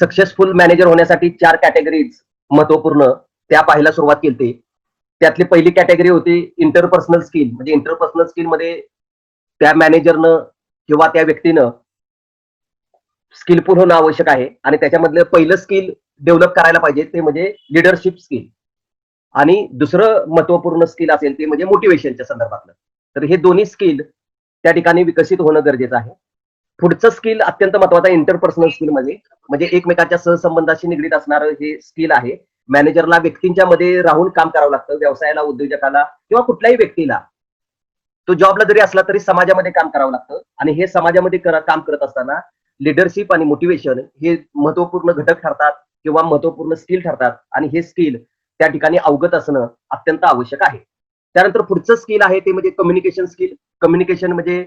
Successful manager होण्यासाठी 4 categories महत्वपूर्ण त्या पाहायला सुरुवात केली. त्यातली पहिली कॅटेगरी होती इंटरपर्सनल स्किल. म्हणजे इंटरपर्सनल स्किल मध्ये त्या मॅनेजरनं किंवा त्या व्यक्तीनं स्किलफुल होणं आवश्यक आहे आणि त्याच्यामधलं पहिलं स्किल डेव्हलप करायला पाहिजे ते म्हणजे लीडरशिप स्किल. आणि दुसरं महत्वपूर्ण स्किल असेल ते म्हणजे मोटिवेशनच्या संदर्भातलं. तर हे दोन्ही स्किल त्या ठिकाणी विकसित होणं गरजेचं आहे. पुढचं स्किल अत्यंत महत्वाचं आहे इंटरपर्सनल स्किल म्हणजे एकमेकांच्या सहसंबंधाशी निगडीत असणारं हे स्किल आहे. मॅनेजरला व्यक्तींच्या मध्ये राहून काम करावं लागतं. व्यवसायाला, उद्योजकाला किंवा कुठल्याही व्यक्तीला तो जॉबला जरी असला तरी समाजामध्ये काम करावं लागतं आणि हे समाजामध्ये काम करत असताना लीडरशिप आणि मोटिवेशन हे महत्वपूर्ण घटक ठरतात किंवा महत्वपूर्ण स्किल ठरतात आणि हे स्किल त्या ठिकाणी अवगत असणं अत्यंत आवश्यक आहे. त्यानंतर पुढचं स्किल आहे ते म्हणजे कम्युनिकेशन स्किल. कम्युनिकेशन म्हणजे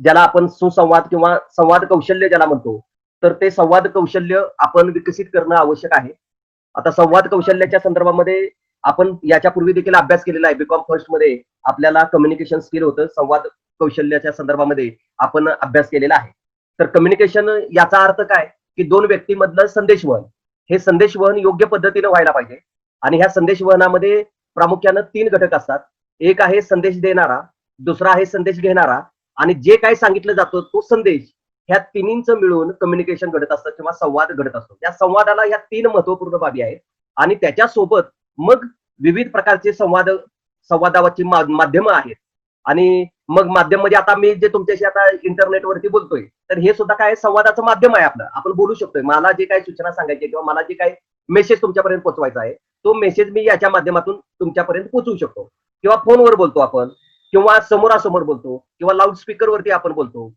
ज्याला आपण सुसंवाद किंवा संवाद कौशल्य ज्याला म्हणतो, तर ते संवाद कौशल्य आपण विकसित करणं आवश्यक आहे. आता संवाद कौशल्याच्या संदर्भामध्ये आपण याच्यापूर्वी देखील अभ्यास केलेला आहे. बीकॉम फर्स्ट मध्ये आपल्याला कम्युनिकेशन स्किल होतं. संवाद कौशल्याच्या संदर्भामध्ये आपण अभ्यास केलेला आहे. तर कम्युनिकेशन याचा अर्थ काय, की दोन व्यक्तीमधलं संदेशवहन, हे संदेशवहन योग्य पद्धतीने व्हायला पाहिजे. आणि ह्या संदेशवहनामध्ये प्रामुख्यानं 3 घटक असतात. एक आहे संदेश देणारा, दुसरा आहे संदेश घेणारा आणि जे काही सांगितलं जातं तो संदेश, ह्या तिन्हींचं मिळून कम्युनिकेशन घडत असतं किंवा संवाद घडत असतो. त्या संवादाला ह्या 3 महत्वपूर्ण बाबी आहेत आणि त्याच्यासोबत मग विविध प्रकारचे संवादाची माध्यमं आहेत. आणि मग माध्यम म्हणजे आता मी जे तुमच्याशी आता इंटरनेटवरती बोलतोय, तर हे सुद्धा काय संवादाचं माध्यम आहे आपलं. आपण बोलू शकतोय. मला जे काही सूचना सांगायची किंवा मला जे काही मेसेज तुमच्यापर्यंत पोहोचवायचा आहे, तो मेसेज मी याच्या माध्यमातून तुमच्यापर्यंत पोहोचवू शकतो. किंवा फोनवर बोलतो आपण किंवा समोरासमोर बोलतो किंवा लाऊडस्पीकरवरती आपण बोलतो.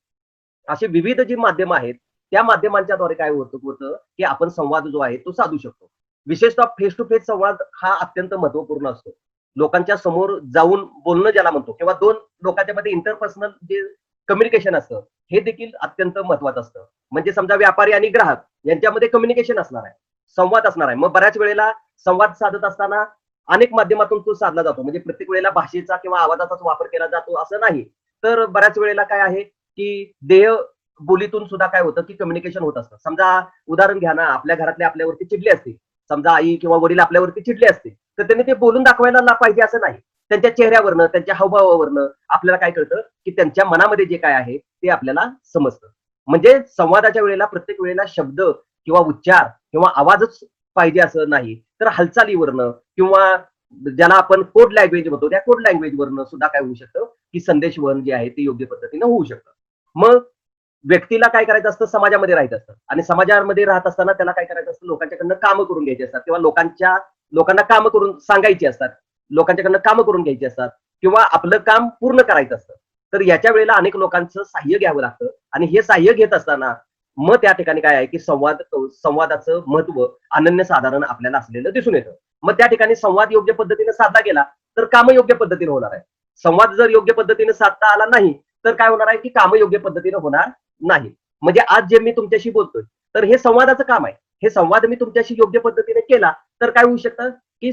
अशी विविध जी माध्यमं आहेत, त्या माध्यमांच्याद्वारे काय होतं, की आपण संवाद जो आहे तो साधू शकतो. विशेषतः फेस टू फेस संवाद हा अत्यंत महत्वपूर्ण असतो. लोकांच्या समोर जाऊन बोलणं ज्याला म्हणतो किंवा 2 लोकांच्या मध्ये इंटरपर्सनल जे कम्युनिकेशन असतं, हे देखील अत्यंत महत्वाचं असतं. म्हणजे समजा व्यापारी आणि ग्राहक यांच्यामध्ये कम्युनिकेशन असणार आहे, संवाद असणार आहे. मग बऱ्याच वेळेला संवाद साधत असताना अनेक माध्यमातून तो साधला जातो. म्हणजे प्रत्येक वेळेला भाषेचा किंवा आवाजाचाच वापर केला जातो असं नाही. तर बऱ्याच वेळेला काय आहे, की बोलीतून सुद्धा काय होतं, की कम्युनिकेशन होत असतं. समजा उदाहरण घ्या ना, आपल्या घरातले आपल्यावरती चिडले असतील. समजा आई किंवा वडील आपल्यावरती चिडले असतील, तर त्यांनी ते बोलून दाखवायला पाहिजे असं नाही. त्यांच्या चेहऱ्यावरनं, त्यांच्या हावभावावरनं आपल्याला काय कळतं, की त्यांच्या मनामध्ये जे काय आहे ते आपल्याला समजतं. म्हणजे संवादाच्या वेळेला प्रत्येक वेळेला शब्द किंवा उच्चार किंवा आवाजच पाहिजे असं नाही. तर हालचालीवरनं किंवा ज्याला आपण कोड लँग्वेज म्हणतो, त्या कोड लँग्वेजवरनं सुद्धा काय होऊ शकतं, की संदेशवहन जे आहे ते योग्य पद्धतीनं होऊ शकतं. मग व्यक्तीला काय करायचं असतं, समाजामध्ये राहायचं असतं आणि समाजामध्ये राहत असताना त्याला काय करायचं असतं, लोकांच्याकडनं कामं करून घ्यायची असतात किंवा लोकांना कामं करून सांगायची असतात, लोकांच्याकडनं कामं करून घ्यायची असतात किंवा आपलं काम पूर्ण करायचं असतं. तर याच्या वेळेला अनेक लोकांचं सहाय्य घ्यावं लागतं आणि हे सहाय्य घेत असताना मग त्या ठिकाणी काय आहे, की संवादाचं महत्व अनन्यसाधारण आपल्याला असलेलं दिसून येतं. मग त्या ठिकाणी संवाद योग्य पद्धतीने साधला गेला तर काम योग्य पद्धतीने होणार आहे. संवाद जर योग्य पद्धतीने साधता आला नाही तर काय होणार आहे, की काम योग्य पद्धतीने होणार नाही. म्हणजे आज जे मी तुमच्याशी बोलतोय, तर हे संवादाचं काम आहे. हे संवाद मी तुमच्याशी योग्य पद्धतीने केला, तर काय होऊ शकतं, की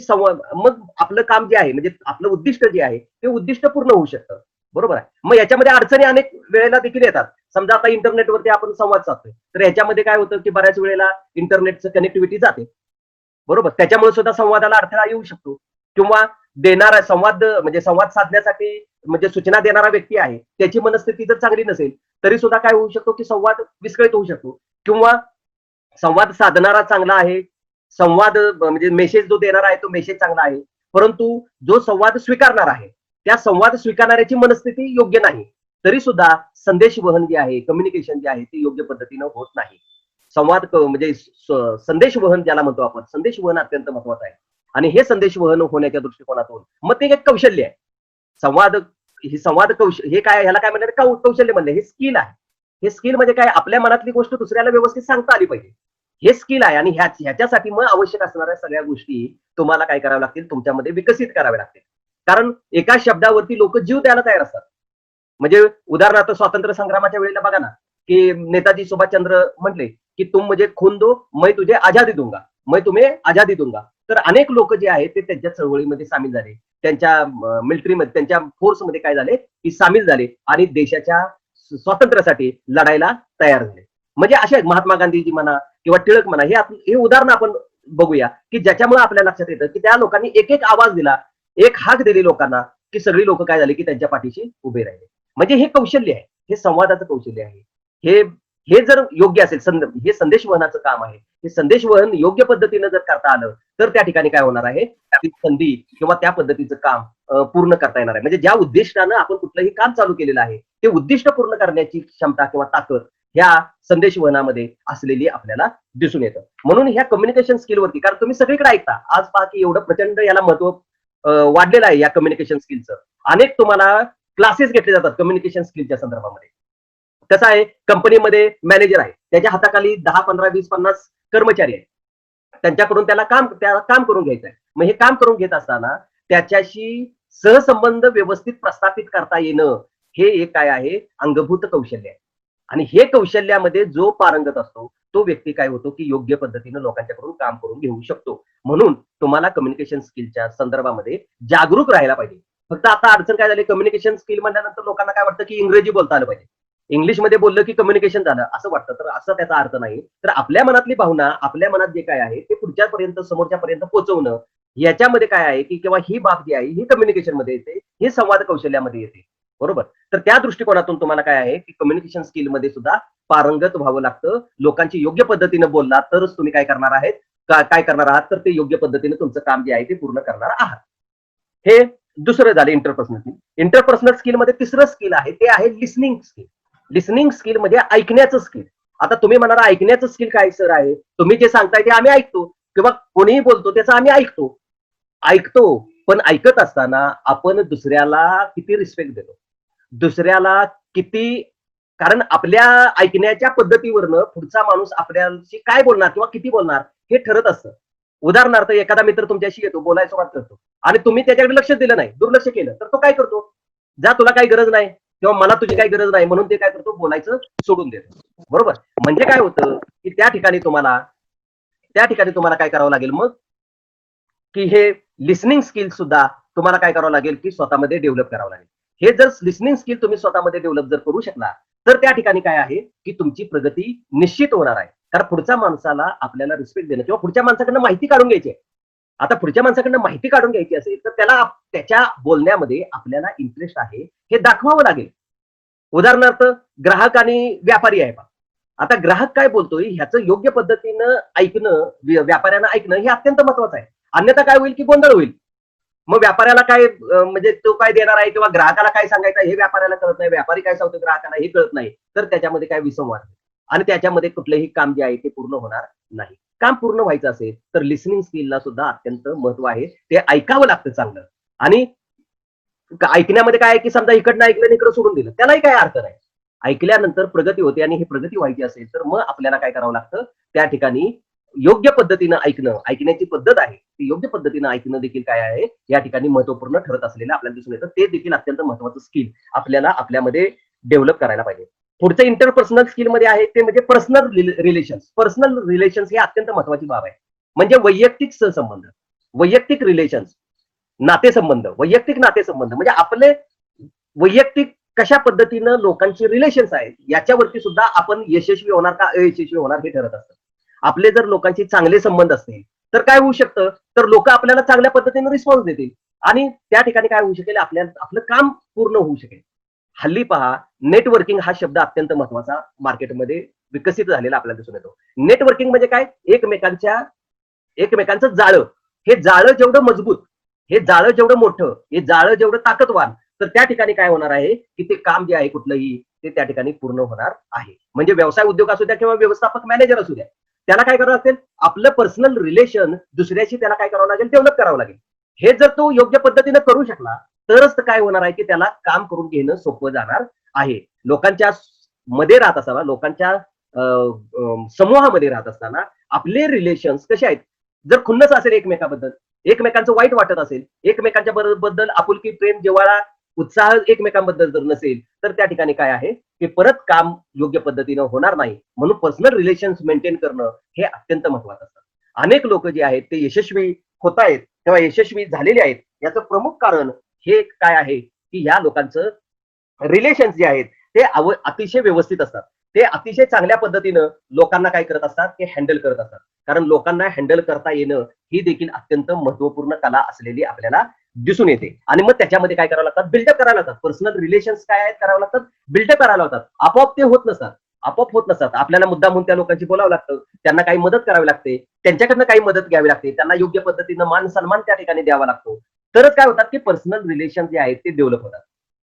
मग आपलं काम जे आहे, म्हणजे आपलं उद्दिष्ट जे आहे, ते उद्दिष्ट पूर्ण होऊ शकतं. बरोबर आहे. मग याच्यामध्ये अडचणी अनेक वेळेला देखील येतात. समजा आता इंटरनेटवरती आपण संवाद साधतोय, तर याच्यामध्ये काय होतं, की बऱ्याच वेळेला इंटरनेटचं कनेक्टिव्हिटी जाते. बरोबर. त्याच्यामुळे सुद्धा संवादाला अडथळा येऊ शकतो किंवा देणारा संवाद साधण्यासाठी म्हणजे सूचना देणारा व्यक्ती आहे, त्याची मनस्थिती जर चांगली नसेल, तरी सुद्धा काय होऊ शकतो, की संवाद विस्कळीत होऊ शकतो किंवा संवाद साधणारा चांगला आहे, म्हणजे मेसेज जो देणारा आहे तो मेसेज चांगला आहे. परंतु जो संवाद स्वीकारणार आहे, त्या संवाद स्वीकारणाऱ्याची मनस्थिती योग्य नाही. तरी सुद्धा संदेशवहन जे आहे, कम्युनिकेशन जे आहे ते योग्य पद्धतीनं होत नाही. म्हणजे संदेशवहन ज्याला म्हणतो आपण, संदेशवहन अत्यंत महत्वाचं आहे. आणि हे संदेशवहन होण्याच्या दृष्टिकोनातून मग ते एक कौशल्य आहे. संवाद संवाद हे काय, ह्याला काय म्हणतात, कौशल्य म्हणलं, हे स्किल आहे. हे स्किल म्हणजे काय, आपल्या मनातली गोष्ट दुसऱ्याला व्यवस्थित सांगता आली पाहिजे. हे स्किल आहे आणि ह्याच्यासाठी मग आवश्यक असणाऱ्या सगळ्या गोष्टी तुम्हाला काय कराव्या लागतील, तुमच्यामध्ये विकसित कराव्या लागतील. कारण एका शब्दावरती लोक जीव द्यायला तयार असतात. म्हणजे उदाहरणार्थ स्वातंत्र्य संग्रामाच्या वेळेला बघा ना, की नेताजी सुभाषचंद्र म्हटले, की तुम मुझे खून दो, मैं तुझे आजादी दूंगा, मैं तुम्हें आजादी दूंगा. तर अनेक लोक जे आहेत ते त्यांच्या चळवळीमध्ये सामील झाले. त्यांच्या मिलिटरीमध्ये, त्यांच्या फोर्समध्ये काय झाले, की सामील झाले आणि देशाच्या स्वातंत्र्यासाठी लढायला तयार झाले. म्हणजे असे महात्मा गांधीजी म्हणा किंवा टिळक म्हणा, हे उदाहरण आपण बघूया की ज्याच्यामुळे आपल्या लक्षात येतं की त्या लोकांनी एक एक आवाज दिला, एक हाक दिली लोकांना, की सगळी लोक काय झाली की त्यांच्या पाठीशी उभे राहिले. म्हणजे हे कौशल्य आहे, हे संवादाचं कौशल्य आहे. हे हे जर योग्य असेल, हे संदेश वहनाचं काम आहे. हे संदेश वहन योग्य पद्धतीनं जर करता आलं तर त्या ठिकाणी काय होणार आहे, ती संधी किंवा त्या पद्धतीचं काम पूर्ण करता येणार आहे. म्हणजे ज्या उद्दिष्टानं आपण कुठलंही काम चालू केलेलं आहे ते उद्दिष्ट पूर्ण करण्याची क्षमता किंवा ताकद ह्या संदेश वहनामध्ये असलेली आपल्याला दिसून येतं. म्हणून ह्या कम्युनिकेशन स्किलवरती, कारण तुम्ही सगळीकडे ऐकता आज पहा की एवढं प्रचंड याला महत्व वाढलेलं आहे या कम्युनिकेशन स्किलचं. अनेक तुम्हाला क्लासेस घेतले जातात कम्युनिकेशन स्किलच्या संदर्भामध्ये. कसं आहे, कंपनीमध्ये मॅनेजर आहे, त्याच्या हाताखाली 10, 15, 20, 50 कर्मचारी आहेत. त्यांच्याकडून त्याला काम करून घ्यायचं आहे. मग हे काम करून घेत असताना त्याच्याशी सहसंबंध व्यवस्थित प्रस्थापित करता येणं हे एक काय आहे, अंगभूत कौशल्य आहे. आणि हे कौशल्यामध्ये जो पारंगत असतो तो व्यक्ती काय होतो की योग्य पद्धतीनं लोकांच्याकडून काम करून घेऊ शकतो. म्हणून तुम्हाला कम्युनिकेशन स्किलच्या संदर्भामध्ये जागरूक राहायला पाहिजे. फक्त आता अडचण काय झाली, कम्युनिकेशन स्किल म्हणल्यानंतर लोकांना काय वाटतं की इंग्रजी बोलता आलं पाहिजे, इंग्लिशमध्ये बोललं की कम्युनिकेशन झालं असं वाटतं. तर असं त्याचा अर्थ नाही. तर आपल्या मनातली भावना, आपल्या मनात जे काय आहे ते पुढच्यापर्यंत, समोरच्यापर्यंत पोहोचवणं, याच्यामध्ये काय आहे की किंवा ही बाब जी आहे ही कम्युनिकेशन मध्ये येते, हे संवाद कौशल्यामध्ये येते. बरोबर. तर त्या दृष्टिकोनातून तुम्हाला काय आहे की कम्युनिकेशन स्किलमध्ये सुद्धा पारंगत व्हावं लागतं. लोकांची योग्य पद्धतीनं बोलला तरच तुम्ही काय करणार आहेत, काय करणार आहात, तर ते योग्य पद्धतीने तुमचं काम जे आहे ते पूर्ण करणार आहात. हे दुसरं झालं इंटरपर्सनल स्किल. इंटरपर्सनल स्किल मध्ये तिसरं स्किल आहे ते आहे लिसनिंग स्किल. लिसनिंग स्किल म्हणजे ऐकण्याचं स्किल. आता तुम्ही म्हणाला ऐकण्याचं स्किल काय सर आहे, तुम्ही जे सांगताय ते आम्ही ऐकतो किंवा कोणीही बोलतो त्याचा आम्ही ऐकतो. ऐकतो, पण ऐकत असताना आपण दुसऱ्याला किती रिस्पेक्ट देतो, दुसऱ्याला किती, कारण आपल्या ऐकण्याच्या पद्धतीवरनं पुढचा माणूस आपल्याशी काय बोलणार किंवा किती बोलणार हे ठरत असतं. उदाहरणार्थ एखादा मित्र तुमच्याशी येतो, बोलायला सुरुवात करतो आणि तुम्ही त्याच्याकडे लक्ष दिलं नाही, दुर्लक्ष केलं, तर तो काय करतो, जा तुला काही गरज नाही किंवा मला तुझी काही गरज नाही म्हणून ते काय करतो, बोलायचं सोडून देतो. बरोबर. म्हणजे काय होतं की त्या ठिकाणी तुम्हाला काय करावं लागेल मग, की हे लिसनिंग स्किल सुद्धा तुम्हाला काय करावं लागेल की स्वतःमध्ये डेव्हलप करावं लागेल. हे जर लिसनिंग स्किल तुम्ही स्वतःमध्ये डेव्हलप जर करू शकला तर त्या ठिकाणी काय आहे की तुमची प्रगती निश्चित होणार आहे. कारण पुढच्या माणसाला आपल्याला रिस्पेक्ट देणं किंवा पुढच्या माणसाकडनं माहिती काढून घ्यायची आहे. आता पुढच्या माणसाकडनं माहिती काढून घ्यायची असेल तर त्याला त्याच्या बोलण्यामध्ये आपल्याला इंटरेस्ट आहे हे दाखवावं लागेल. उदाहरणार्थ ग्राहक आणि व्यापारी आहे. आता ग्राहक काय बोलतोय ह्याचं योग्य पद्धतीनं ऐकणं, व्यापाऱ्यांना ऐकणं हे अत्यंत महत्वाचं आहे. अन्यथा काय होईल की गोंधळ होईल. मग व्यापाऱ्याला काय म्हणजे तो काय देणार आहे किंवा ग्राहकाला काय सांगायचं हे व्यापाऱ्याला कळत नाही, व्यापारी काय सांगतो ग्राहकाला हे कळत नाही, तर त्याच्यामध्ये काय विसंवाद आणि त्याच्यामध्ये कुठलंही काम जे आहे ते पूर्ण होणार नाही. काम पूर्ण व्हायचं असेल तर लिसनिंग स्किलला सुद्धा अत्यंत महत्व आहे. ते ऐकावं लागतं चांगलं. आणि ऐकण्यामध्ये काय आहे की समजा इकडनं ऐकलं आणि इकडं सोडून दिलं त्यालाही काय अर्थ नाही. ऐकल्यानंतर प्रगती होते आणि ही प्रगती व्हायची असेल तर मग आपल्याला काय करावं लागतं, त्या ठिकाणी योग्य पद्धतीनं ऐकणं, ऐकण्याची पद्धत आहे ती योग्य पद्धतीनं ऐकणं देखील काय आहे या ठिकाणी महत्वपूर्ण ठरत असलेलं आपल्याला दिसून येतं. ते देखील अत्यंत महत्वाचं स्किल आपल्याला आपल्यामध्ये डेव्हलप करायला पाहिजे. पुढचं इंटरपर्सनल स्किल मध्ये आहे ते म्हणजे पर्सनल रिलेशन्स. पर्सनल रिलेशन्स ही अत्यंत महत्वाची बाब आहे. म्हणजे वैयक्तिक सहसंबंध, वैयक्तिक रिलेशन्स, नातेसंबंध, वैयक्तिक नातेसंबंध म्हणजे आपले वैयक्तिक कशा पद्धतीनं लोकांची रिलेशन्स आहेत याच्यावरती सुद्धा आपण यशस्वी होणार का अयशस्वी होणार हे ठरत असतं. आपले जर लोकांचे चांगले संबंध असतील तर काय होऊ शकतं, तर लोक आपल्याला चांगल्या पद्धतीने रिस्पॉन्स देतील आणि त्या ठिकाणी काय होऊ शकेल, आपलं काम पूर्ण होऊ शकेल. हल्ली पहा, नेटवर्किंग हा शब्द अत्यंत महत्वाचा मार्केटमध्ये विकसित झालेला आपल्याला दिसून येतो. नेटवर्किंग म्हणजे काय, एकमेकांचं जाळं, हे जाळं जेवढं मजबूत, हे जाळं जेवढं मोठं, हे जाळं जेवढं ताकदवान, तर त्या ठिकाणी काय होणार आहे की ते काम जे आहे कुठलंही ते त्या ठिकाणी पूर्ण होणार आहे. म्हणजे व्यवसाय उद्योग असू द्या किंवा व्यवस्थापक मॅनेजर असू द्या, त्याला काय करावं लागेल, आपलं पर्सनल रिलेशन दुसऱ्याशी त्याला काय करावं लागेल, डेव्हलप करावं लागेल. हे जर तो योग्य पद्धतीने करू शकला तरच काय होणार आहे की त्याला काम करून घेणं सोपं जाणार आहे. लोकांच्या मध्ये राहत असताना, लोकांच्या समूहामध्ये राहत असताना आपले रिलेशन्स कसे आहेत, जर खुन्नस असेल एकमेकाबद्दल, एकमेकांचं वाईट वाटत असेल, एकमेकांच्या बद्दल आपुलकी, प्रेम, जिव्हाळा, उत्साह एकमेकांबद्दल जर नसेल तर त्या ठिकाणी काय आहे की परत काम योग्य पद्धतीनं होणार नाही. म्हणून पर्सनल रिलेशन्स मेंटेन करणं हे अत्यंत महत्वाचं असतं. अनेक लोक जे आहेत ते यशस्वी होत आहेत किंवा यशस्वी झालेले आहेत याचं प्रमुख कारण हे काय आहे की या लोकांचं रिलेशन्स जे आहेत ते अतिशय व्यवस्थित असतात. ते अतिशय चांगल्या पद्धतीनं लोकांना काय करत असतात, ते हँडल करत असतात. कारण लोकांना हँडल करता येणं ही देखील अत्यंत महत्वपूर्ण कला असलेली आपल्याला दिसून येते. आणि मग त्याच्यामध्ये काय करावं लागतात, बिल्डअप करायला लागतात. पर्सनल रिलेशन्स काय आहेत करावं लागतात, बिल्डअप करायला लागतात. आपोआप ते होत नसतात. आपोआप होत नसतात. आपल्याला मुद्दामून त्या लोकांची बोलावं लागतं. त्यांना काही मदत करावी लागते. त्यांच्याकडनं काही मदत घ्यावी लागते. त्यांना योग्य पद्धतीनं मान सन्मान त्या ठिकाणी द्यावा लागतो. तरच काय होतात, की पर्सनल रिलेशन जे आहेत ते डेव्हलप होतात.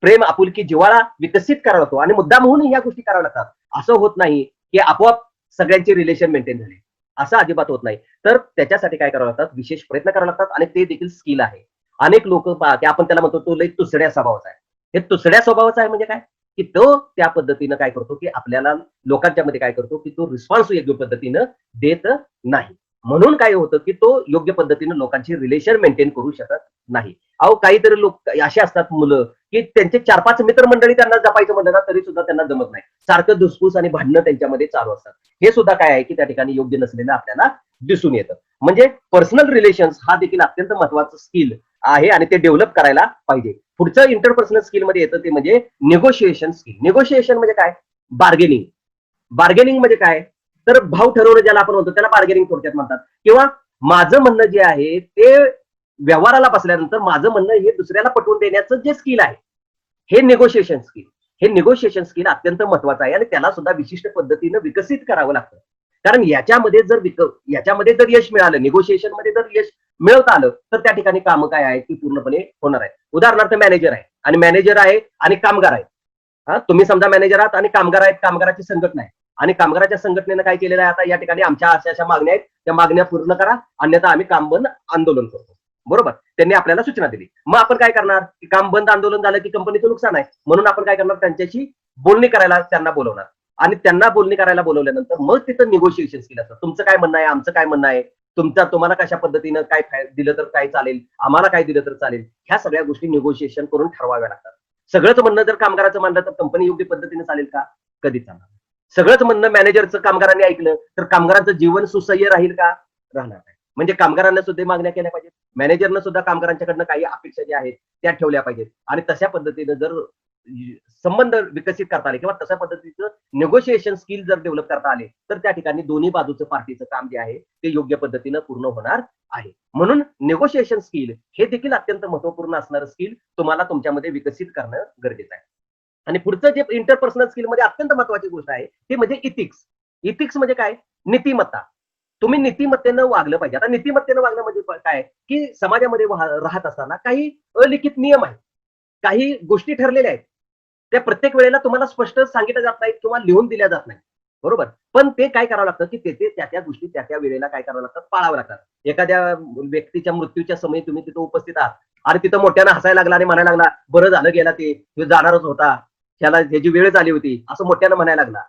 प्रेम, आपुलकी, जिव्हाळा विकसित करावा लागतो आणि मुद्दामहून ह्या गोष्टी कराव्या लागतात. असं होत नाही, की आपोआप सगळ्यांचे रिलेशन मेंटेन झाले. असं अजिबात होत नाही. तर त्याच्यासाठी काय करावं लागतात, विशेष प्रयत्न करावे लागतात आणि ते देखील स्किल आहे. अनेक लोक पहा, की आपण त्याला म्हणतो तो लई तुसड्या स्वभावाचा आहे. हे तुसड्या स्वभावाचा आहे म्हणजे काय? की तो त्या पद्धतीनं काय करतो, की आपल्याला लोकांच्या मध्ये काय करतो, की तो रिस्पॉन्स योग्य पद्धतीनं देत नाही. म्हणून काय होतं, की तो योग्य पद्धतीनं लोकांची रिलेशन मेंटेन करू शकत नाही. अहो, काहीतरी लोक असे असतात मुलं, की त्यांचे 4-5 मित्रमंडळी त्यांना जपायचं म्हणलं ना, तरी सुद्धा त्यांना जमत नाही. सारखं धुसफूस आणि भांडणं त्यांच्यामध्ये चालू असतात. हे सुद्धा काय आहे, की त्या ठिकाणी योग्य नसलेलं आपल्याला दिसून येतं. म्हणजे पर्सनल रिलेशन्स हा देखील अत्यंत महत्वाचं स्किल आहे आणि ते डेव्हलप करायला पाहिजे. पुढचं इंटरपर्सनल स्किल मध्ये येतं ते म्हणजे निगोशिएशन स्किल. निगोशिएशन म्हणजे काय? बार्गेनिंग. बार्गेनिंग म्हणजे काय? तर भाव ठरवणं ज्याला आपण म्हणतो त्याला बार्गेनिंग थोडक्यात म्हणतात. किंवा माझं म्हणणं जे आहे ते व्यवहाराला बसल्यानंतर माझं म्हणणं हे दुसऱ्याला पटवून देण्याचं जे स्किल आहे, हे निगोशिएशन स्किल. हे निगोशिएशन स्किल अत्यंत महत्वाचं आहे आणि त्याला सुद्धा विशिष्ट पद्धतीनं विकसित करावं लागतं. कारण याच्यामध्ये जर यश मिळालं, निगोशिएशन मध्ये जर यश मिळवता आलं, तर त्या ठिकाणी कामं काय आहेत ती पूर्णपणे होणार आहे. उदाहरणार्थ मॅनेजर आहे आणि मॅनेजर आहे आणि कामगार आहे. हा, तुम्ही समजा मॅनेजर आहात आणि कामगार आहेत, कामगाराची संघटना आहे आणि कामगाराच्या संघटनेनं काय केलेलं आहे, आता या ठिकाणी आमच्या अशा अशा मागण्या आहेत, त्या मागण्या पूर्ण करा, अन्यथा आम्ही काम बंद आंदोलन करतो. बरोबर, त्यांनी आपल्याला सूचना दिली. मग आपण काय करणार, की काम बंद आंदोलन झालं की कंपनीचं नुकसान आहे, म्हणून आपण काय करणार, त्यांच्याशी बोलणी करायला त्यांना बोलवणार आणि त्यांना बोलणी करायला बोलवल्यानंतर मग तिथं निगोशिएशन केलं असतं. तुमचं काय म्हणणं आहे, आमचं काय म्हणणं आहे, तुम्हाला कशा पद्धतीनं काय दिलं तर काय चालेल, आम्हाला काय दिलं तर चालेल, ह्या सगळ्या गोष्टी निगोशिएशन करून ठरवाव्या लागतात. सगळंच म्हणणं जर कामगाराचं मानलं तर कंपनी योग्य पद्धतीने चालेल का? कधीच चालणार नाही. सगळंच म्हणणं मॅनेजरचं कामगारांनी ऐकलं तर कामगारांचं जीवन सुसह्य राहील का? राहणार नाही. म्हणजे कामगारांना सुद्धा मागण्या केल्या पाहिजेत. मॅनेजरनं सुद्धा कामगारांच्याकडनं काही अपेक्षा ज्या आहेत त्या ठेवल्या पाहिजेत आणि तशा पद्धतीनं जर संबंध विकसित करता आले किंवा तशा पद्धतीचं निगोशिएशन स्किल जर डेव्हलप करता आले, तर त्या ठिकाणी दोन्ही बाजूचं पार्टीचं काम जे आहे ते योग्य पद्धतीनं पूर्ण होणार आहे. म्हणून निगोशिएशन स्किल हे देखील अत्यंत महत्वपूर्ण असणारं स्किल तुम्हाला तुमच्यामध्ये विकसित करणं गरजेचं आहे. आणि पुढचं जे इंटरपर्सनल स्किल मध्ये अत्यंत महत्वाची गोष्ट आहे ती म्हणजे इथिक्स. इथिक्स म्हणजे काय? नीतिमत्ता. तुम्ही नीतिमत्तेनं वागलं पाहिजे. आता नीतिमत्तेनं वागणं म्हणजे काय, की समाजामध्ये राहत असताना काही अलिखित नियम आहेत. काही गोष्टी ठरलेल्या आहेत. त्या प्रत्येक वेळेला तुम्हाला स्पष्ट सांगितल्या जात नाहीत किंवा लिहून दिल्या जात नाहीत. बरोबर. पण ते काय करावं लागतं, की ते त्या गोष्टी त्या वेळेला काय करावं लागतात, पाळाव्या लागतात. एखाद्या व्यक्तीच्या मृत्यूच्या समयी तुम्ही तिथं उपस्थित आहात आणि तिथं मोठ्यानं हसायला लागला आणि म्हणायला लागला, "बरं झालं गेला ते, तो जाणारच होता. त्याला त्याची वेळ झाली होती." असं मोठ्यानं म्हणायला लागला.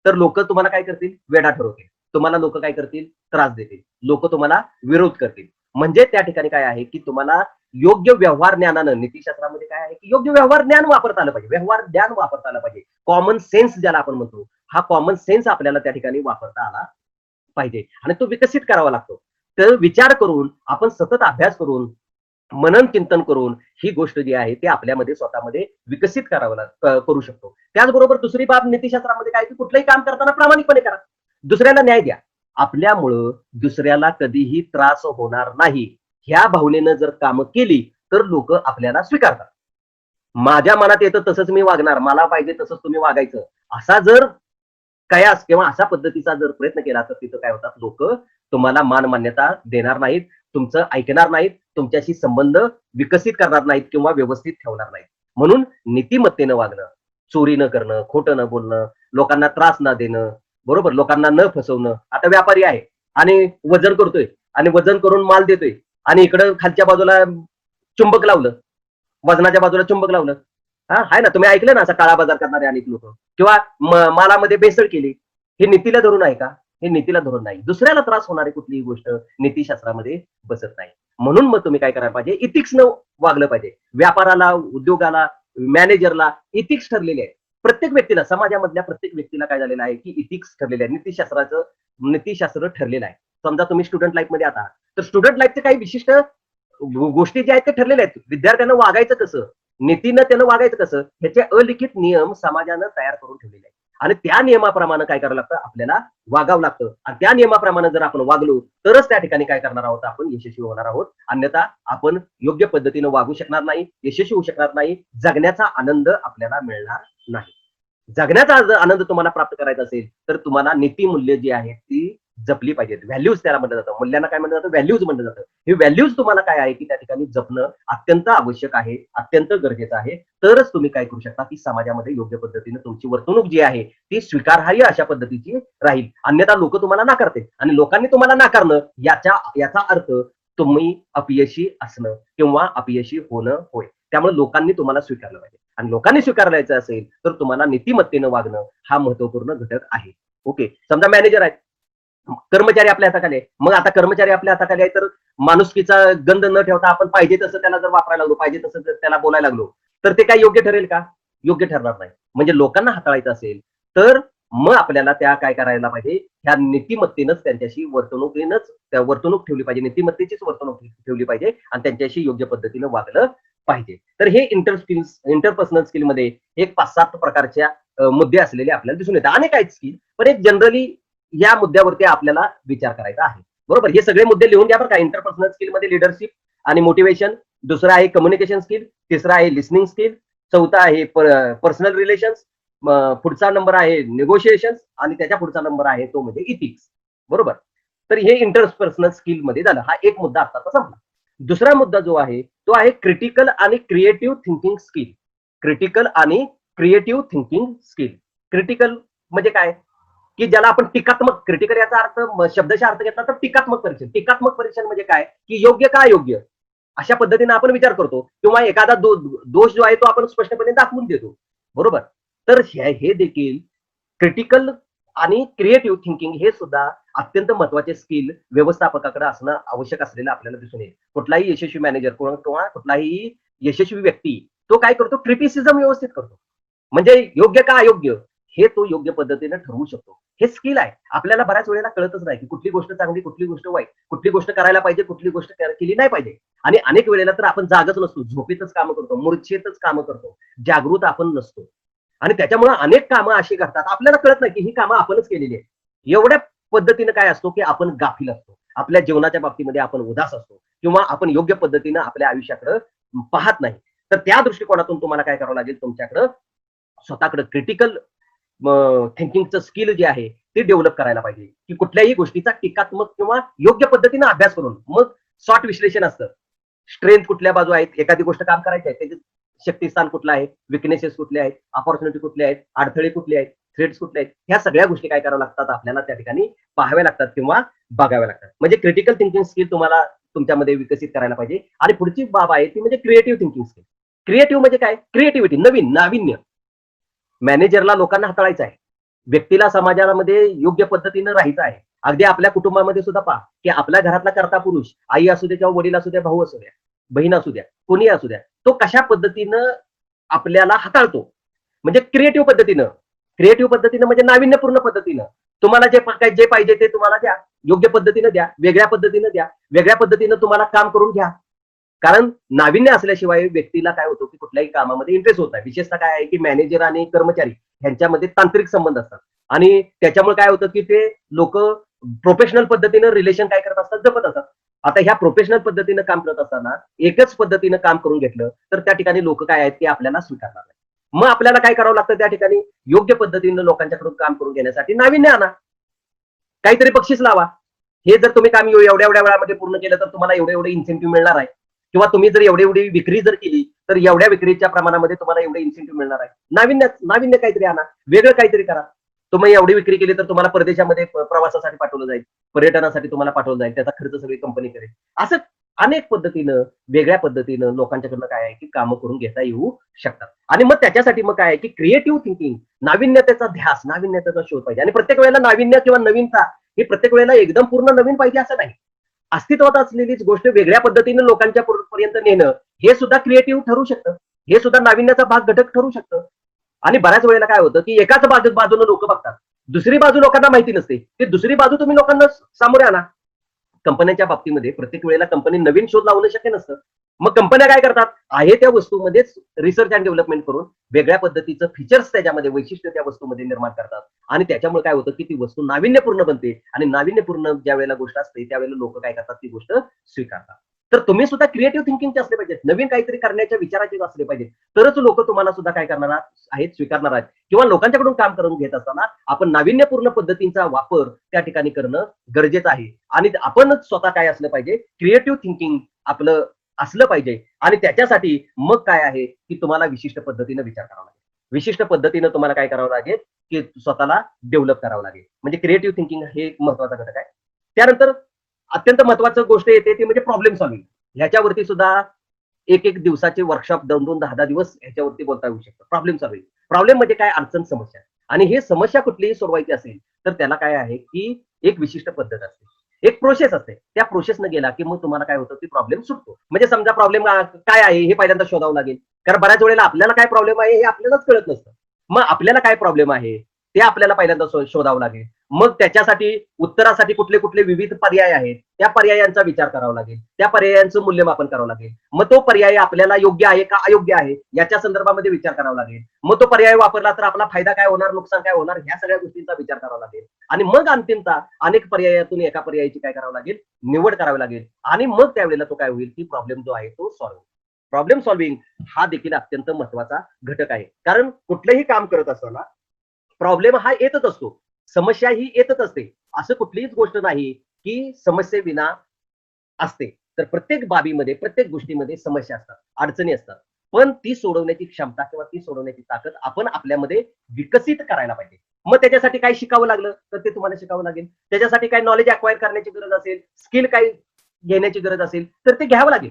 तर लोकं तुम्हाला काय करतील? वेडा ठरवतील. तुम्हाला लोकं काय करतील? त्रास देतील. लोकं तुम्हाला विरोध करतील. म्हणजे त्या ठिकाणी काय आहे, की तुम्हाला योग्य व्यवहार ज्ञानानं नीतीशास्त्रामध्ये काय आहे, की योग्य व्यवहार ज्ञान वापरता आलं पाहिजे. व्यवहार ज्ञान वापरता आलं पाहिजे. कॉमन सेन्स ज्याला आपण म्हणतो, हा कॉमन सेन्स आपल्याला त्या ठिकाणी वापरता आला पाहिजे आणि तो विकसित करावा लागतो. तर विचार करून, आपण सतत अभ्यास करून, मनन चिंतन करून ही गोष्ट जी आहे ती आपल्यामध्ये स्वतःमध्ये विकसित करू शकतो. त्याचबरोबर दुसरी बाब नीतीशास्त्रामध्ये काय, की कुठलंही काम करताना प्रामाणिकपणे करा. दुसऱ्याला न्याय द्या. आपल्यामुळं दुसऱ्याला कधीही त्रास होणार नाही. ह्या भावनेनं जर कामं केली, तर लोकं आपल्याला स्वीकारतात. माझ्या मनात येतं तसंच मी वागणार, मला पाहिजे तसंच तुम्ही वागायचं. असा जर कयास किंवा अशा पद्धतीचा जर प्रयत्न केला, तर तिथं काय होतात, लोकं तुम्हाला मान-मान्यता देणार नाहीत, तुमचं ऐकणार नाहीत, तुमच्याशी संबंध विकसित करणार नाहीत किंवा व्यवस्थित ठेवणार नाहीत. म्हणून नीतिमत्तेनं वागणं, चोरी न करणं, खोटं न बोलणं, लोकांना त्रास न देणं, बरोबर, लोकांना न फसवणं. आता व्यापारी आहे आणि वजन करतोय आणि वजन करून माल देतोय आणि इकडं खालच्या बाजूला चुंबक लावलं, वजनाच्या बाजूला चुंबक लावलं. हा, आहे ना, तुम्ही ऐकलं ना, असा काळा बाजार करणारे अनेक लोक किंवा मालामध्ये भेसळ केली. हे नीतीला धरून आहे का? हे नीतीला धरून नाही. दुसऱ्याला त्रास होणारी कुठलीही गोष्ट नीतीशास्त्रामध्ये बसत नाही. म्हणून मग तुम्ही काय करायला पाहिजे, इथिक्सनं वागलं पाहिजे. व्यापाराला, उद्योगाला, मॅनेजरला इथिक्स ठरलेले आहेत. प्रत्येक व्यक्तीला, समाजामधल्या प्रत्येक व्यक्तीला काय झालेलं आहे, की इथिक्स ठरलेलं आहे. नीतीशास्त्र ठरलेलं आहे. समजा तुम्ही स्टुडंट लाईफ मध्ये आता, तर स्टुडंट लाईफचे काही विशिष्ट गोष्टी ज्या आहेत ते ठरलेल्या आहेत. विद्यार्थ्यांना वागायचं कसं, नीतीनं त्यानं वागायचं कसं, ह्याचे अलिखित नियम समाजानं तयार करून ठेवलेले आहेत. आणि त्या नियमाप्रमाणे काय करावं लागतं, आपल्याला वागावं लागतं. आणि त्या नियमाप्रमाणे जर आपण वागलो तरच त्या ठिकाणी काय करणार आहोत, आपण यशस्वी होणार आहोत. अन्यथा आपण योग्य पद्धतीने वागू शकणार नाही, यशस्वी होऊ शकणार नाही, जगण्याचा आनंद आपल्याला मिळणार नाही. जगण्याचा जर आनंद तुम्हाला प्राप्त करायचा असेल तर तुम्हाला नीतिमूल्य जी आहेत ती जपली पाहिजेत. व्हॅल्यूज त्याला म्हटलं जातं, मूल्यांना काय म्हटलं जातं, व्हॅल्यूज म्हटलं जातं. हे व्हॅल्यूज तुम्हाला काय आहे की त्या ठिकाणी जपणं अत्यंत आवश्यक आहे, अत्यंत गरजेचं आहे. तरच तुम्ही काय करू शकता की समाजामध्ये योग्य पद्धतीने तुमची वर्तणूक जी आहे ती स्वीकारार्ह अशा पद्धतीची राहील. अन्यथा लोक तुम्हाला नाकारतील आणि लोकांनी तुम्हाला नाकारणं याचा अर्थ तुम्ही अपयशी असणं किंवा अपयशी होणं होय. त्यामुळे लोकांनी तुम्हाला स्वीकारलं पाहिजे आणि लोकांनी स्वीकारलायचं असेल तर तुम्हाला नीतिमत्तेनं वागणं हा महत्वपूर्ण घटक आहे. ओके, समजा मॅनेजर आहे, कर्मचारी आपल्या हाताखाली आहे. मग आता कर्मचारी आपल्या हाताखाली आहे तर माणुसकीचा गंध न ठेवता आपण पाहिजे तसं त्याला जर वापरायला लागलो, पाहिजे तसं जर त्याला बोलायला लागलो तर ते काय योग्य ठरेल का? योग्य ठरणार नाही. म्हणजे लोकांना हाताळायचं असेल तर मग आपल्याला त्या काय करायला पाहिजे, ह्या नीतिमत्तेनंच त्यांच्याशी वर्तणूक ठेवली पाहिजे, नीतिमत्तेचीच वर्तणूक ठेवली पाहिजे आणि त्यांच्याशी योग्य पद्धतीनं वागलं पाहिजे. तर हे इंटरपर्सनल स्किलमध्ये एक 5-7 प्रकारच्या मुद्दे असलेले आपल्याला दिसून येतात. अनेक आहेत स्किल, पण एक जनरली या मुद्द्यावरती आपल्याला विचार करायचा आहे. बरोबर, हे सगळे मुद्दे लिहून घ्या बरं का. इंटरपर्सनल स्किल मध्ये लिडरशिप आणि मोटिवेशन, दुसरा आहे कम्युनिकेशन स्किल, तिसरा आहे लिसनिंग स्किल, चौथा आहे पर्सनल रिलेशन्स, पुढचा नंबर आहे निगोशिएशन आणि त्याच्या पुढचा नंबर आहे तो म्हणजे इथिक्स. बरोबर, तर हे इंटरपर्सनल स्किल मध्ये झालं. हा एक मुद्दा आता संपला. दुसरा मुद्दा जो आहे तो आहे क्रिटिकल आणि क्रिएटिव्ह थिंकिंग स्किल. क्रिटिकल आणि क्रिएटिव्ह थिंकिंग स्किल. क्रिटिकल म्हणजे काय की ज्याला आपण टीकात्मक, क्रिटिकल याचा अर्थ शब्दशः अर्थ घेतला तर टीकात्मक परीक्षण. टीकात्मक परीक्षण म्हणजे काय की योग्य का अयोग्य अशा पद्धतीने आपण विचार करतो किंवा एखादा दोष जो आहे तो आपण स्पष्टपणे दाखवून देतो. बरोबर, तर हे देखील क्रिटिकल आणि क्रिएटिव्ह थिंकिंग हे सुद्धा अत्यंत महत्वाचे स्किल व्यवस्थापकाकडे असणं आवश्यक असलेलं आपल्याला दिसून येईल. कुठलाही यशस्वी मॅनेजर किंवा कुठलाही यशस्वी व्यक्ती तो काय करतो, क्रिटिसिझम व्यवस्थित करतो. म्हणजे योग्य का अयोग्य हे तो योग्य पद्धतीने ठरवू शकतो. हे स्किल आहे. आपल्याला बऱ्याच वेळेला कळतच नाही की कुठली गोष्ट चांगली, कुठली गोष्ट वाईट, कुठली गोष्ट करायला पाहिजे, कुठली गोष्ट केली नाही पाहिजे. आणि अनेक वेळेला तर आपण जागच नसतो, झोपेतच कामं करतो, मूर्छेतच कामं करतो, जागृत आपण नसतो. आणि त्याच्यामुळे अनेक कामं अशी करतात आपल्याला कळत नाही की ही कामं आपणच केलेली आहेत. एवढ्या पद्धतीने काय असतो की आपण गाफील असतो, आपल्या जीवनाच्या बाबतीमध्ये आपण उदास असतो किंवा आपण योग्य पद्धतीनं आपल्या आयुष्याकडे पाहत नाही. तर त्या दृष्टिकोनातून तुम्हाला काय करावं लागेल, तुमच्याकडं स्वतःकडे क्रिटिकल थिंकिंगचं स्किल जे आहे ते डेव्हलप करायला पाहिजे की कुठल्याही गोष्टीचा टीकात्मक किंवा योग्य पद्धतीने अभ्यास करून मग शॉर्ट विश्लेषण असतं. स्ट्रेंथ कुठल्या बाजू आहेत, एखादी गोष्ट काम करायची आहे त्याचे शक्तिस्थान कुठलं आहे, विकनेसेस कुठले आहेत, ऑपॉर्च्युनिटी कुठले आहेत, अडथळे कुठले आहेत, थ्रेट्स कुठले आहेत, ह्या सगळ्या गोष्टी काय कराव्या लागतात आपल्याला त्या ठिकाणी पाहाव्या लागतात किंवा बघाव्या लागतात. म्हणजे क्रिटिकल थिंकिंग स्किल तुम्हाला तुमच्यामध्ये विकसित करायला पाहिजे. आणि पुढची बाब आहे ती म्हणजे क्रिएटिव्ह थिंकिंग स्किल. क्रिएटिव्ह म्हणजे काय, क्रिएटिव्हिटी, नवीन नाविन्य. मॅनेजरला लोकांना हाताळायचं आहे, व्यक्तीला समाजामध्ये योग्य पद्धतीनं राहायचं आहे. अगदी आपल्या कुटुंबामध्ये सुद्धा पहा की आपल्या घरातला कर्ता पुरुष, आई असू द्या किंवा वडील असू द्या, भाऊ असू द्या, बहीण असू द्या, कोणी असू द्या, तो कशा पद्धतीनं आपल्याला हाताळतो. म्हणजे क्रिएटिव्ह पद्धतीनं म्हणजे नाविन्यपूर्ण पद्धतीनं तुम्हाला जे पाहिजे ते तुम्हाला द्या, योग्य पद्धतीनं द्या, वेगळ्या पद्धतीनं द्या, वेगळ्या पद्धतीनं तुम्हाला काम करून घ्या. कारण नाविन्य असल्याशिवाय व्यक्तीला काय होतं की कुठल्याही कामामध्ये इंटरेस्ट होत नाही. विशेषतः काय आहे की मॅनेजर आणि कर्मचारी यांच्यामध्ये तांत्रिक संबंध असतात आणि त्याच्यामुळे काय होतं की ते लोक प्रोफेशनल पद्धतीनं रिलेशन काय करत असतात, जपत असतात. आता ह्या प्रोफेशनल पद्धतीनं काम करत असताना एकच पद्धतीनं काम करून घेतलं तर त्या ठिकाणी लोक काय आहेत ते आपल्याला स्वीकारणार नाही. मग आपल्याला काय करावं लागतं, त्या ठिकाणी योग्य पद्धतीनं लोकांच्याकडून काम करून घेण्यासाठी नाविन्य आणा, काहीतरी बक्षीस लावा. हे जर तुम्ही काम एवढ्या एवढ्या वेळामध्ये पूर्ण केलं तर तुम्हाला एवढे एवढे इन्सेंटिव्ह मिळणार आहे किंवा तुम्ही जर एवढी एवढी विक्री जर केली तर एवढ्या विक्रीच्या प्रमाणामध्ये तुम्हाला एवढे इन्सेंटिव्ह मिळणार आहे. नाविन्य काहीतरी आणा, वेगळं काहीतरी करा. तुम्ही एवढी विक्री केली तर तुम्हाला परदेशामध्ये प्रवासासाठी पाठवलं जाईल, पर्यटनासाठी तुम्हाला पाठवलं जाईल, त्याचा खर्च सगळी कंपनी करेल. असं अनेक पद्धतीनं, वेगळ्या पद्धतीनं लोकांच्याकडनं काय आहे की कामं करून घेता येऊ शकतात. आणि मग त्याच्यासाठी मग काय आहे की क्रिएटिव्ह थिंकिंग, नाविन्यतेचा ध्यास, नाविन्यतेचा शोध पाहिजे. आणि प्रत्येक वेळेला नाविन्य किंवा नवीनता हे प्रत्येक वेळेला एकदम पूर्ण नवीन पाहिजे असं नाही. अस्तित्वात असलेलीच गोष्ट वेगळ्या पद्धतीने लोकांच्या पर्यंत नेणं हे सुद्धा क्रिएटिव्ह ठरू शकतं, हे सुद्धा नाविन्याचा भाग घटक ठरू शकतं. आणि बऱ्याच वेळेला काय होतं की एकाच बाजूने लोक बघतात, दुसरी बाजू लोकांना माहिती नसते. ते दुसरी बाजू तुम्ही लोकांना सामोरे आणा. कंपन्यांच्या बाबतीमध्ये प्रत्येक वेळेला कंपनी नवीन शोध लावणं शक्य नसतं. मग कंपन्या काय करतात, आहे त्या वस्तूमध्येच रिसर्च अँड डेव्हलपमेंट करून वेगळ्या पद्धतीचं फीचर्स त्याच्यामध्ये वैशिष्ट्य त्या वस्तूमध्ये निर्माण करतात आणि त्याच्यामुळे काय होतं की ती वस्तू नाविन्यपूर्ण बनते आणि नाविन्यपूर्ण ज्या वेळेला गोष्ट असते त्यावेळेला लोक काय करतात, ती गोष्ट स्वीकारतात. तर तुम्ही सुद्धा क्रिएटिव्ह थिंकिंगचे असले पाहिजेत, नवीन काहीतरी करण्याच्या विचाराचे असले पाहिजे, तरच लोक तुम्हाला सुद्धा काय करणार आहेत, स्वीकारणार आहेत. किंवा लोकांच्याकडून काम करून घेत असताना आपण नाविन्यपूर्ण पद्धतींचा वापर त्या ठिकाणी करणं गरजेचं आहे आणि आपण स्वतः काय असलं पाहिजे, क्रिएटिव्ह थिंकिंग आपलं असलं पाहिजे आणि त्याच्यासाठी मग काय आहे की तुम्हाला विशिष्ट पद्धतीने विचार करावा लागेल, विशिष्ट पद्धतीने तुम्हाला काय करावं लागेल की स्वतःला डेव्हलप करावं लागेल. म्हणजे क्रिएटिव्ह थिंकिंग हे एक महत्वाचा घटक आहे. त्यानंतर अत्यंत महत्वाचं गोष्ट येते ती म्हणजे प्रॉब्लेम सॉल्व्हिंग. ह्याच्यावरती सुद्धा एक एक दिवसाचे वर्कशॉप 2-2, 10-10 दिवस ह्याच्यावरती बोलता येऊ शकतं. Problem solving. प्रॉब्लेम म्हणजे काय, अडचण, समस्या. आणि हे समस्या कुठलीही सोडवायची असेल तर त्याला काय आहे की एक विशिष्ट पद्धत असते, एक प्रोसेस असते. त्या प्रोसेसनं गेला की मग तुम्हाला काय होतं, की प्रॉब्लेम सुटतो. म्हणजे समजा प्रॉब्लेम काय आहे हे पहिल्यांदा शोधावं लागेल. कारण बऱ्याच वेळेला आपल्याला काय प्रॉब्लेम आहे हे आपल्यालाच कळत नसतं. मग आपल्याला काय प्रॉब्लेम आहे ते आपल्याला पहिल्यांदा शोधावं लागेल. मग त्याच्यासाठी उत्तरासाठी कुठले कुठले विविध पर्याय आहेत, त्या पर्यायांचा विचार करावा लागेल, त्या पर्यायांचं मूल्यमापन करावं लागेल. मग तो पर्याय आपल्याला योग्य आहे का अयोग्य आहे याच्या संदर्भामध्ये विचार करावा लागेल. मग तो पर्याय वापरला तर आपला फायदा काय होणार, नुकसान काय होणार, ह्या सगळ्या गोष्टींचा विचार करावा लागेल. आणि मग अंतिमतः अनेक पर्यायातून एका पर्यायाची काय करावं लागेल, निवड करावी लागेल. आणि मग त्यावेळेला तो काय होईल की प्रॉब्लेम जो आहे तो सॉल्व्ह. प्रॉब्लेम सॉल्व्हिंग हा देखील अत्यंत महत्वाचा घटक आहे. कारण कुठलंही काम करत असताना प्रॉब्लेम हा येतच असतो, समस्या ही येतच असते. असं कुठलीच गोष्ट नाही की समस्येविना असते. तर प्रत्येक बाबीमध्ये, प्रत्येक गोष्टीमध्ये समस्या असतात, अडचणी असतात. पण ती सोडवण्याची क्षमता किंवा ती सोडवण्याची ताकद आपण आपल्यामध्ये विकसित करायला पाहिजे. मग त्याच्यासाठी काय शिकावं लागलं तर ते तुम्हाला शिकावं लागेल. त्याच्यासाठी काय नॉलेज अक्वायर करण्याची गरज असेल, स्किल काय घेण्याची गरज असेल तर ते घ्यावं लागेल.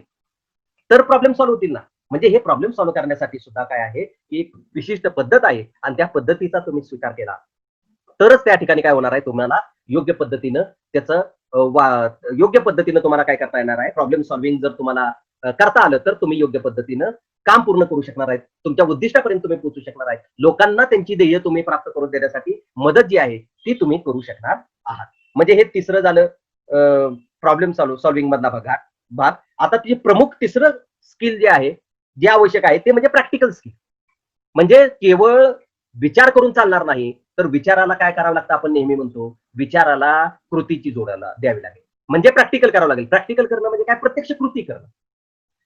तर प्रॉब्लेम सॉल्व्ह होतील ना. म्हणजे हे प्रॉब्लेम सॉल्व्ह करण्यासाठी सुद्धा काय आहे, की एक विशिष्ट पद्धत आहे आणि त्या पद्धतीचा तुम्ही स्वीकार केला, तरच त्या ठिकाणी काय होणार आहे, तुम्हाला योग्य पद्धतीनं त्याचं योग्य पद्धतीनं तुम्हाला काय करता येणार आहे, प्रॉब्लेम सॉल्व्हिंग जर तुम्हाला करता आलं तर तुम्ही योग्य पद्धतीनं काम पूर्ण करू शकणार आहेत. तुमच्या उद्दिष्टापर्यंत तुम्ही पोहोचू शकणार आहे. लोकांना त्यांची ध्येय तुम्ही प्राप्त करून देण्यासाठी मदत जी आहे ती तुम्ही करू शकणार आहात. म्हणजे हे तिसरं झालं प्रॉब्लेम सॉल्व्हिंग मधला भाग. आता जे प्रमुख तिसरं स्किल जे आहे, जे आवश्यक आहे ते म्हणजे प्रॅक्टिकल स्किल. म्हणजे केवळ विचार करून चालणार नाही, तर विचाराला काय करावं लागतं, आपण नेहमी म्हणतो विचाराला कृतीची जोडायला द्यावी लागेल. म्हणजे प्रॅक्टिकल करावं लागेल. प्रॅक्टिकल करणं म्हणजे काय, प्रत्यक्ष कृती करणं.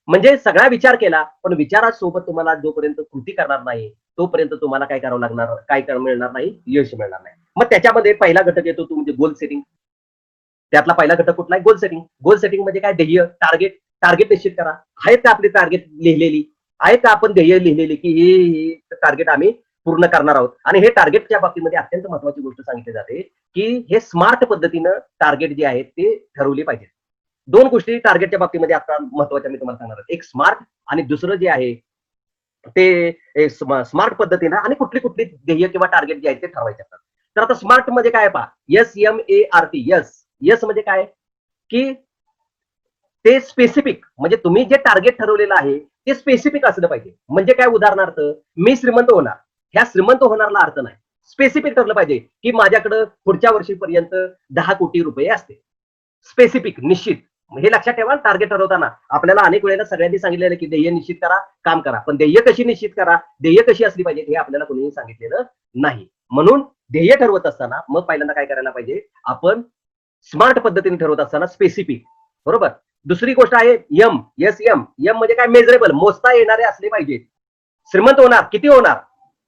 म्हणजे सगळा विचार केला पण विचारासोबत तुम्हाला जोपर्यंत कृती करणार नाही तोपर्यंत तुम्हाला काय करावं लागणार, काय मिळणार नाही, यश मिळणार नाही. मग त्याच्यामध्ये पहिला घटक येतो तो म्हणजे गोल सेटिंग. त्यातला पहिला घटक कुठला आहे, गोल सेटिंग. गोल सेटिंग म्हणजे काय, ध्येय, टार्गेट. टार्गेट निश्चित करा. आहेत का आपली टार्गेट लिहिलेली, आहेत का आपण ध्येय लिहिलेली की हे टार्गेट आम्ही पूर्ण करणार आहोत. आणि हे टार्गेटच्या बाबतीमध्ये अत्यंत महत्वाची गोष्ट सांगितली जाते की हे स्मार्ट पद्धतीनं टार्गेट जे आहेत ते ठरवले पाहिजे. दोन गोष्टी टार्गेटच्या बाबतीमध्ये आता महत्वाच्या मी तुम्हाला सांगणार आहे, एक स्मार्ट आणि दुसरं जे आहे ते स्मार्ट पद्धतीनं आणि कुठली कुठली ध्येय किंवा टार्गेट जे आहेत ते ठरवायचे असतात. तर आता स्मार्ट मध्ये काय पहा, SMART. यस म्हणजे काय की ते स्पेसिफिक, म्हणजे तुम्ही जे टार्गेट ठरवलेलं आहे ते स्पेसिफिक असलं पाहिजे. म्हणजे काय, उदाहरणार्थ मी श्रीमंत होणार, ह्या श्रीमंत होणारला अर्थ नाही, स्पेसिफिक ठरलं पाहिजे की माझ्याकडे पुढच्या वर्षीपर्यंत 10 कोटी रुपये असते. स्पेसिफिक, निश्चित. हे लक्षात ठेवा, टार्गेट ठरवताना आपल्याला अनेक वेळेला सगळ्यांनी सांगितलेलं की ध्येय निश्चित करा, काम करा. पण ध्येय कशी निश्चित करा, ध्येय कशी असली पाहिजे हे आपल्याला कोणीही सांगितलेलं नाही. म्हणून ध्येय ठरवत असताना मग पहिल्यांदा काय करायला पाहिजे, आपण स्मार्ट पद्धतीने ठरवत असताना स्पेसिफिक, बरोबर. दुसरी गोष्ट आहे यम. यम म्हणजे काय, मेजरेबल, मोजता येणारे असले पाहिजे. श्रीमंत होणार, किती होणार,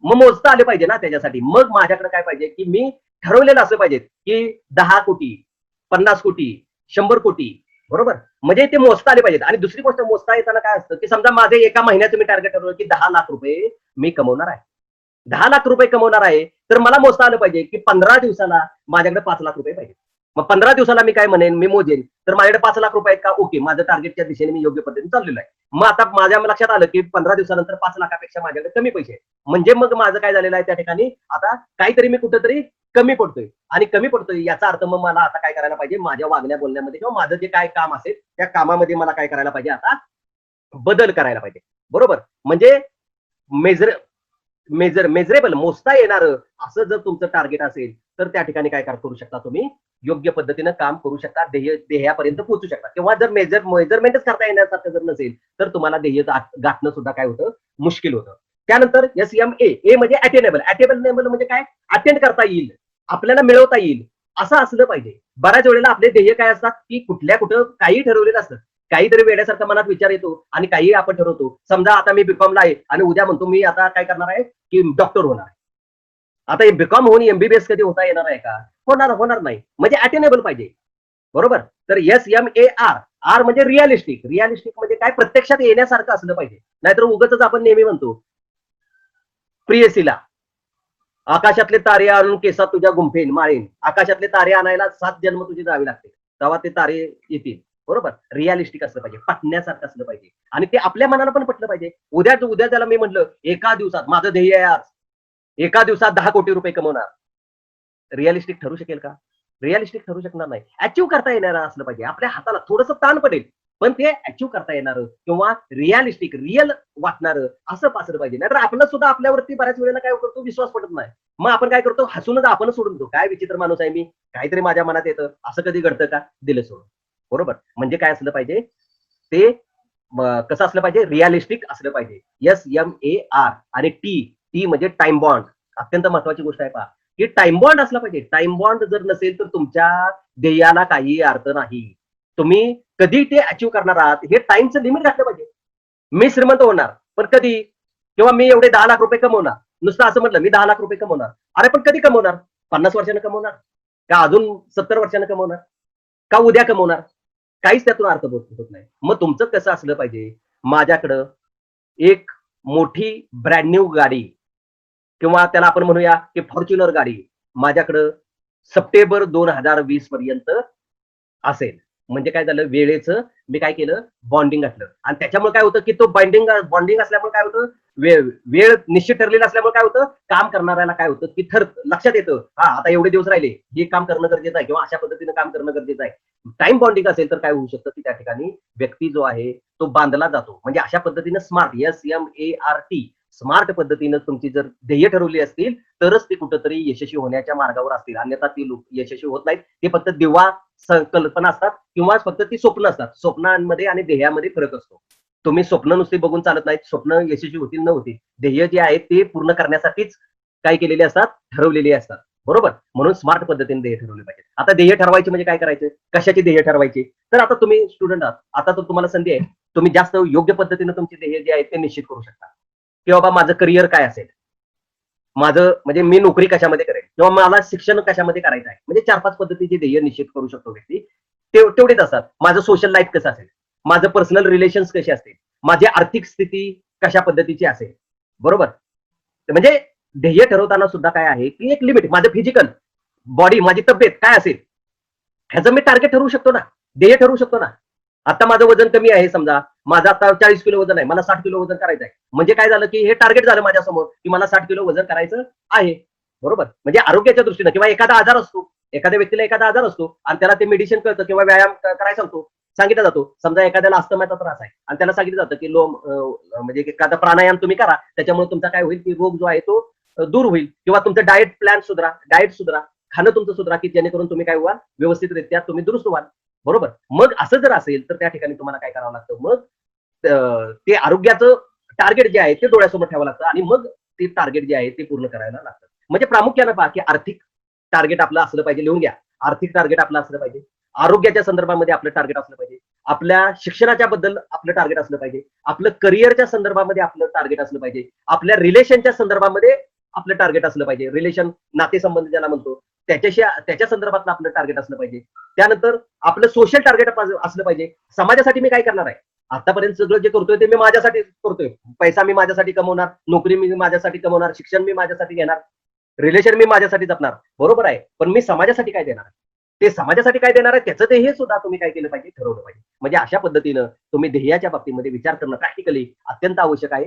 मग मोजता आले पाहिजे ना त्याच्यासाठी. मग माझ्याकडे काय पाहिजे की मी ठरवलेलं असलं पाहिजे की 10 कोटी, 50 कोटी, 100 कोटी, बरोबर. म्हणजे ते मोजता आले पाहिजेत. आणि दुसरी गोष्ट मोजता येताना काय असतं की समजा माझे एका महिन्याचं मी टार्गेट ठरवलं की 10 लाख रुपये मी कमवणार आहे. 10 लाख रुपये कमवणार आहे तर मला मोजता आलं पाहिजे की 15 दिवसाला माझ्याकडे 5 लाख रुपये पाहिजे. मग 15 दिवसाला मी काय म्हणेन, मी मोजेन तर माझ्याकडे 5 लाख रुपये आहेत का, ओके, माझं टार्गेटच्या दिशेने मी योग्य पद्धतीने चाललेलं आहे. मग आता माझ्या लक्षात आलं की 15 दिवसानंतर 5 लाखापेक्षा माझ्याकडे कमी पैसे, म्हणजे मग माझं काय झालेलं आहे त्या ठिकाणी, आता काहीतरी मी कुठंतरी कमी पडतोय. आणि कमी पडतोय याचा अर्थ मग मला आता काय करायला पाहिजे, माझ्या वागण्या बोलण्यामध्ये किंवा माझं जे काय काम असेल त्या कामामध्ये मला काय करायला पाहिजे, आता बदल करायला पाहिजे, बरोबर. म्हणजे मेजरेबल, मोजता येणार असं जर तुमचं टार्गेट असेल तर त्या ठिकाणी काय करू शकता तुम्ही, योग्य पद्धतीनं काम करू शकता, ध्येयापर्यंत पोहोचू शकता. किंवा जर मेजरमेंटच करता येण्यासारखं जर नसेल तर तुम्हाला ध्येय गाठणं सुद्धा काय होतं, मुश्किल होतं. त्यानंतर SMA, ए म्हणजे अटेनेबल म्हणजे काय, अटेंड करता येईल, आपल्याला मिळवता येईल असं असलं पाहिजे. बऱ्याच वेळेला आपले ध्येय काय असतात की कुठं काही ठरवलेलं असतं, काहीतरी वेड्यासारखा मनात विचार येतो आणि काही आपण ठरवतो. समजा आता मी बीकॉमला आहे आणि उद्या म्हणतो मी आता काय करणार आहे की डॉक्टर होणार. आता बीकॉम होऊन MBBS कधी होता येणार आहे का? होणार नाही. म्हणजे अटेनेबल पाहिजे. बरोबर. तर SMAR, आर म्हणजे रिअलिस्टिक म्हणजे काय, प्रत्यक्षात येण्यासारखं असलं पाहिजे. नाहीतर उगाचच आपण नेहमी म्हणतो प्रियसीला, आकाशातले तारे आणून केसात तुझ्या गुंफेन माळेन. आकाशातले तारे आणायला 7 जन्म तुझे जावे लागते, तेव्हा ते तारे येतील. बरोबर. रिअलिस्टिक असलं पाहिजे, पटण्यासारखं असलं पाहिजे आणि ते आपल्या मनाला पण पटलं पाहिजे. उद्या त्याला मी म्हटलं एका दिवसात माझं ध्येय आहे आज, एका दिवसात 10 कोटी रुपये कमवणार. रिअलिस्टिक ठरू शकेल का? रिअलिस्टिक ठरू शकणार नाही. अचीव्ह करता येणार असलं पाहिजे. आपल्या हाताला थोडंसं ताण पडेल, पण ते अचीव्ह करता येणार किंवा रिअल वाटणार असं असलं पाहिजे. नाहीतर आपलं सुद्धा आपल्यावरती बऱ्याच वेळेला काय करतो, विश्वास पडत नाही. मग आपण काय करतो, हसूनच आपण सोडून देतो. काय विचित्र माणूस आहे मी, काहीतरी माझ्या मनात येतं, असं कधी घडतं का, दिलं सोडून. बरोबर. म्हणजे काय असलं पाहिजे ते, कसं असलं पाहिजे, रिअलिस्टिक असलं पाहिजे. SMAR. आणि टी म्हणजे टाइम बॉन्ड. अत्यंत महत्वाची गोष्ट आहे पहा, की टाइम बॉन्ड असला पाहिजे. टाइम बॉन्ड जर नसेल तर तुमच्या ध्येयाला काही अर्थ नाही. तुम्ही कधी ते अचीव्ह करणार आहात हे टाइमचं लिमिट घातलं पाहिजे. मी श्रीमंत होणार पण कधी, किंवा मी एवढे 10 लाख रुपये कमवणार, नुसतं असं म्हटलं मी 10 लाख रुपये कमवणार. अरे पण कधी कमवणार? 50 वर्षानं कमवणार का, अजून 70 वर्षानं कमवणार का, उद्या कमवणार? काहीच त्यातून अर्थ होत नाही. मग तुमचं कसं असलं पाहिजे, माझ्याकडं एक मोठी ब्रँड न्यू गाडी किंवा त्याला आपण म्हणूया की फॉर्च्युनर गाडी माझ्याकडं सप्टेंबर 2020 पर्यंत असेल. म्हणजे काय झालं, वेळेचं मी काय केलं, बॉन्डिंग घातलं आणि त्याच्यामुळे काय होतं की तो बॉन्डिंग असल्यामुळे काय होतं, वेळ निश्चित ठरलेला असल्यामुळे काय होतं, काम करणाऱ्याला काय होतं की लक्षात येतं, हा आता एवढे दिवस राहिले, हे काम करणं गरजेचं आहे किंवा अशा पद्धतीनं काम करणं गरजेचं आहे. टाइम बॉन्डिंग असेल तर काय होऊ शकतं की त्या ठिकाणी व्यक्ती जो आहे तो बांधला जातो. म्हणजे अशा पद्धतीनं स्मार्ट, SMART, स्मार्ट पद्धतीनं तुमची जर ध्येय ठरवली असतील तरच ती कुठंतरी यशस्वी होण्याच्या मार्गावर असतील, अन्यथा ती यशस्वी होत नाहीत. ते फक्त दिवा संकल्पना असतात किंवा फक्त ती स्वप्न असतात. स्वप्नांमध्ये आणि ध्येयामध्ये फरक असतो. तुम्ही स्वप्न नुसती बघून चालत नाहीत. स्वप्न यशस्वी होतील न होतील, ध्येय जे आहे ते पूर्ण करण्यासाठीच काय केलेले असतात, ठरवलेले असतात. बरोबर. म्हणून स्मार्ट पद्धतीने ध्येय ठरवले पाहिजे. आता ध्येय ठरवायचे म्हणजे काय करायचं, कशाची ध्येय ठरवायची, तर आता तुम्ही स्टुडंट आहात, आता तर तुम्हाला संधी आहे, तुम्ही जास्त योग्य पद्धतीने तुमचे ध्येय जे आहे ते निश्चित करू शकता. की बाबा माझं करिअर काय असेल, माझं म्हणजे मी नोकरी कशामध्ये करेल किंवा मला शिक्षण कशामध्ये करायचं आहे. म्हणजे 4-5 पद्धतीचे ध्येय निश्चित करू शकतो व्यक्ती. तेवढेच असतात. माझं सोशल लाईफ कसं असेल, माझं पर्सनल रिलेशन्स कसे असतील, माझी आर्थिक स्थिती कशा पद्धतीची असेल. बरोबर. म्हणजे ध्येय ठरवताना सुद्धा काय आहे की एक लिमिट, माझं फिजिकल बॉडी, माझी तब्येत काय असेल ह्याचं मी टार्गेट ठरवू शकतो ना, ध्येय ठरवू शकतो ना. आता माझं वजन कमी आहे, समजा माझं आता 40 किलो वजन आहे, मला 60 किलो वजन करायचं आहे. म्हणजे काय झालं की हे टार्गेट झालं माझ्यासमोर की मला 60 किलो वजन करायचं आहे. बरोबर. म्हणजे आरोग्याच्या दृष्टीने किंवा एखादा आजार असतो, एखाद्या व्यक्तीला एखादा आजार असतो आणि त्याला ते मेडिसिन कळतं किंवा व्यायाम करायला सांगतो, सांगितलं जातो. समजा एखाद्याला अस्थमाचा त्रास आहे आणि त्याला सांगितलं जातं की म्हणजे एखादा प्राणायाम तुम्ही करा, त्याच्यामुळे तुमचा काय होईल की रोग जो आहे तो दूर होईल किंवा तुमचं डाएट सुधरा, खाणं तुमचं सुधरा, की जेणेकरून तुम्ही काय व्हाल, व्यवस्थितरित्या तुम्ही दुरुस्त व्हाल. बरोबर. मग असं जर असेल तर त्या ठिकाणी तुम्हाला काय करावं लागतं, मग ते आरोग्याचं टार्गेट जे आहे ते डोळ्यासमोर ठेवावं लागतं आणि मग ते टार्गेट जे आहे ते पूर्ण करायला लागतं. म्हणजे प्रामुख्यानं पहा की आर्थिक टार्गेट आपलं असलं पाहिजे, लिहून घ्या. आर्थिक टार्गेट आपलं असलं पाहिजे, आरोग्याच्या संदर्भामध्ये आपलं टार्गेट असलं पाहिजे, आपल्या शिक्षणाच्या बद्दल आपलं टार्गेट असलं पाहिजे, आपलं करिअरच्या संदर्भामध्ये आपलं टार्गेट असलं पाहिजे, आपल्या रिलेशनच्या संदर्भामध्ये आपलं टार्गेट असलं पाहिजे. रिलेशन, नातेसंबंध ज्याला म्हणतो, त्याच्या संदर्भातलं आपलं टार्गेट असलं पाहिजे. त्यानंतर आपलं सोशल टार्गेट असलं पाहिजे. समाजासाठी मी काय करणार आहे, आतापर्यंत सगळं जे करतोय ते मी माझ्यासाठी करतोय. पैसा मी माझ्यासाठी कमवणार, नोकरी मी माझ्यासाठी कमवणार, शिक्षण मी माझ्यासाठी घेणार, रिलेशन मी माझ्यासाठी जपणार. बरोबर आहे. पण मी समाजासाठी काय देणार, ते समाजासाठी काय देणार आहे त्याचं ते हे सुद्धा तुम्ही काय केलं पाहिजे, ठरवलं पाहिजे. म्हणजे अशा पद्धतीनं तुम्ही ध्येयाच्या बाबतीमध्ये विचार करणं प्रॅक्टिकली अत्यंत आवश्यक आहे.